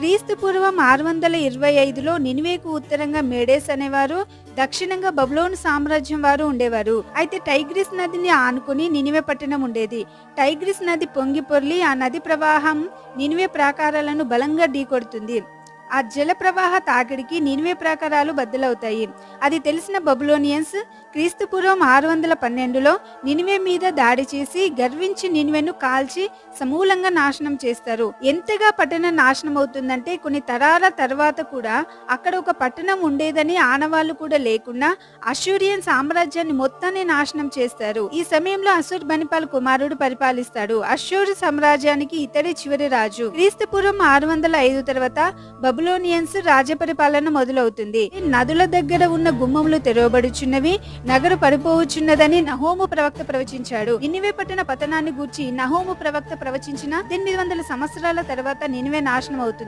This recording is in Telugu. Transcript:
క్రీస్తు పూర్వం 625లో నినివేకు ఉత్తరంగా మేడేస్ అనేవారు, దక్షిణంగా బబులోను సామ్రాజ్యం వారు ఉండేవారు. అయితే టైగ్రిస్ నదిని ఆనుకుని నినివే పట్టణం ఉండేది. టైగ్రిస్ నది పొంగి పొర్లి ఆ నది ప్రవాహం నినివే ప్రాకారాలను బలంగా ఢీకొడుతుంది. ఆ జల ప్రవాహ తాకిడికి నినివే ప్రాకారాలు బద్దలవుతాయి. అది తెలిసిన బబులోనియన్స్ క్రీస్తుపూర్వం 612లో నినివే మీద దాడి చేసి గర్వించి నినివేను కాల్చి సమూలంగా నాశనం చేస్తారు. ఎంతగా పట్టణం నాశనం అవుతుందంటే కొన్ని తరాల తర్వాత కూడా అక్కడ ఒక పట్టణం ఉండేదని ఆనవాళ్లు కూడా లేకుండా అష్షూరియన్ సామ్రాజ్యాన్ని మొత్తాన్ని నాశనం చేస్తారు. ఈ సమయంలో అసూర్ బనిపాల్ కుమారుడు పరిపాలిస్తాడు. అష్షూర్ సామ్రాజ్యానికి ఇతడి చివరి రాజు. క్రీస్తుపూర్వం 605 తర్వాత బబులోనియన్స్ రాజ్యపరిపాలన మొదలవుతుంది. నదుల దగ్గర ఉన్న గుమ్మములు తెరవబడుచున్నవి, నగరు పడిపోవచ్చున్నదని నహోము ప్రవక్త ప్రవచించాడు. నినివే పట్టణ పతనాన్ని గూర్చి నహోము ప్రవక్త ప్రవచించిన 800 సంవత్సరాల తర్వాత నినివే నాశనం అవుతుంది.